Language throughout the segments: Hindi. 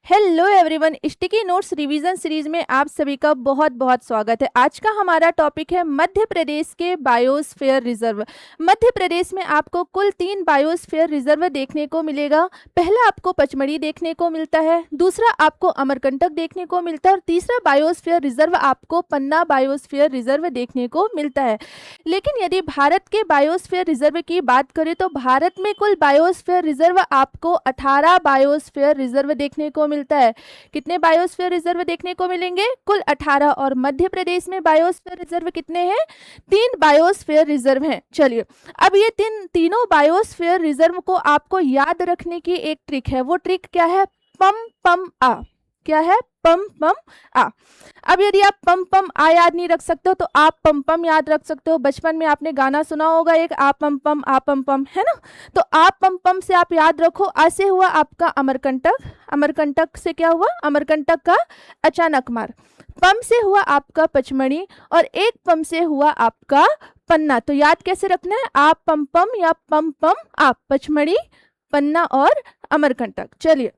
Hello everyone, sticky notes revision series में आप सभी का बहुत बहुत स्वागत है। आज का हमारा टॉपिक है मध्य प्रदेश के बायोस्फीयर रिजर्व। मध्य प्रदेश में आपको कुल 3 बायोस्फीयर रिजर्व देखने को मिलेगा। पहला आपको पचमढ़ी देखने को मिलता है, दूसरा आपको अमरकंटक देखने को मिलता है और तीसरा बायोस्फीयर रिजर्व आपको पन्ना बायोस्फीयर रिजर्व देखने को मिलता है। लेकिन यदि भारत के बायोस्फीयर रिजर्व की बात करें तो भारत में कुल बायोस्फीयर रिजर्व आपको 18 बायोस्फीयर रिजर्व देखने को मिलता है। कितने बायोस्फीयर रिजर्व देखने को मिलेंगे? कुल 18। और मध्य प्रदेश में बायोस्फीयर रिजर्व कितने हैं? 3 बायोस्फीयर रिजर्व हैं। चलिए, अब ये तीनों बायोस्फीयर रिजर्व को आपको याद रखने की एक ट्रिक है। वो ट्रिक क्या है? पम पम आ। क्या है? पम पम आ। अब यदि आप पम पम आ याद नहीं रख सकते हो तो आप पम पम याद रख सकते हो। बचपन में आपने गाना सुना होगा एक, आ पम पम, है ना? तो आप पम पम से आप याद रखो। आ से हुआ आपका अमरकंटक, अमरकंटक से क्या हुआ? अमरकंटक का अचानक मार। पम से हुआ आपका पचमढ़ी और एक पम से हुआ आपका पन्ना। तो याद कैसे रखना है? आप पम पम या पम पम आप, पचमढ़ी, पन्ना और अमरकंटक। चलिए,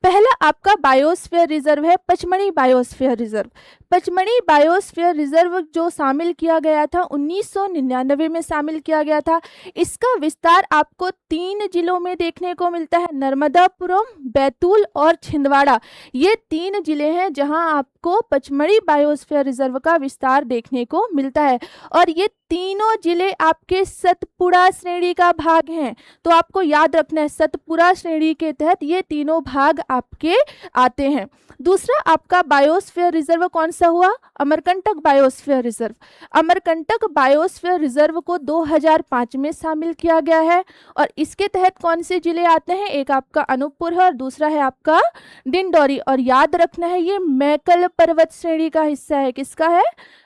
पहला आपका बायोस्फीयर रिजर्व है Pachmarhi biosphere reserve. Pachmarhi biosphere reserve जो शामिल किया गया था 1999 में शामिल किया गया था। इसका विस्तार आपको 3 जिलों में देखने को मिलता है, नर्मदापुरम, बैतूल और छिंदवाड़ा। ये 3 जिले हैं जहां आपको पचमढ़ी बायोस्फीयर रिजर्व का विस्तार देखने को मिलता है। और ये तीनों जिले आपके सतपुड़ा श्रेणी का भाग हैं। तो आपको याद रखना है, सतपुड़ा श्रेणी के तहत ये तीनों भाग आपके आते हैं। दूसरा आपका बायोस्फीयर रिजर्व कौन सा हुआ? Amarkantak biosphere reserve. Amarkantak biosphere reserve को 2005 में शामिल किया गया है। और इसके तहत कौन से जिले आते हैं? एक आपका अनूपपुर है और दूसरा है आपका डिंडौरी। और याद रखना है, ये मैकल पर्वत श्रेणी का हिस्सा है। किसका है?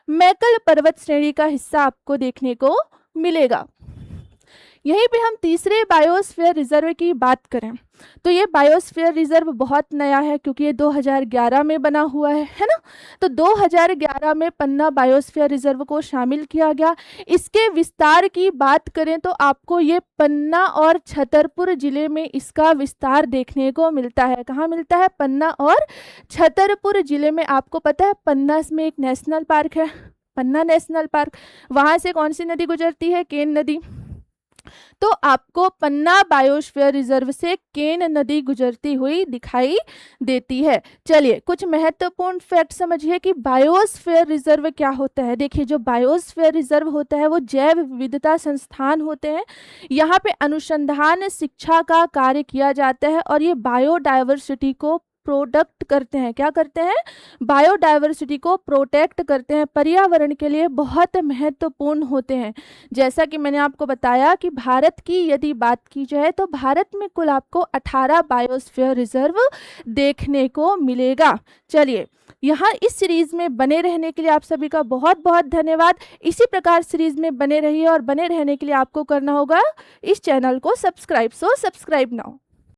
मैकल पर्वत श्रेणी का हिस्सा आपको देखने को मिलेगा। यहीं पे हम तीसरे बायोस्फीयर रिजर्व की बात करें तो ये बायोस्फीयर रिजर्व बहुत नया है क्योंकि ये 2011 में बना हुआ है ना? तो 2011 में पन्ना बायोस्फीयर रिजर्व को शामिल किया गया। इसके विस्तार की बात करें तो आपको ये पन्ना और छतरपुर जिले में इसका विस्तार देखने को मिलता है। कहाँ मिलता है? पन्ना और छतरपुर जिले में। आपको पता है पन्ना में एक नेशनल पार्क है, पन्ना नेशनल पार्क। वहाँ से कौन सी नदी गुजरती है? केन नदी। तो आपको पन्ना बायोस्फीयर रिजर्व से केन नदी गुजरती हुई दिखाई देती है। चलिए, कुछ महत्वपूर्ण फैक्ट समझिए कि बायोस्फीयर रिजर्व क्या होता है। देखिए, जो बायोस्फीयर रिजर्व होता है वो जैव विविधता संस्थान होते हैं। यहाँ पे अनुसंधान शिक्षा का कार्य किया जाता है और ये बायोडायवर्सिटी को प्रोडक्ट करते हैं। क्या करते हैं? बायोडायवर्सिटी को प्रोटेक्ट करते हैं, पर्यावरण के लिए बहुत महत्वपूर्ण होते हैं। जैसा कि मैंने आपको बताया कि भारत की यदि बात की जाए तो भारत में कुल आपको 18 बायोस्फीयर रिजर्व देखने को मिलेगा। चलिए, यहाँ इस सीरीज में बने रहने के लिए आप सभी का बहुत बहुत धन्यवाद। इसी प्रकार सीरीज में बने रहिए और बने रहने के लिए आपको करना होगा इस चैनल को सब्सक्राइब। So subscribe now.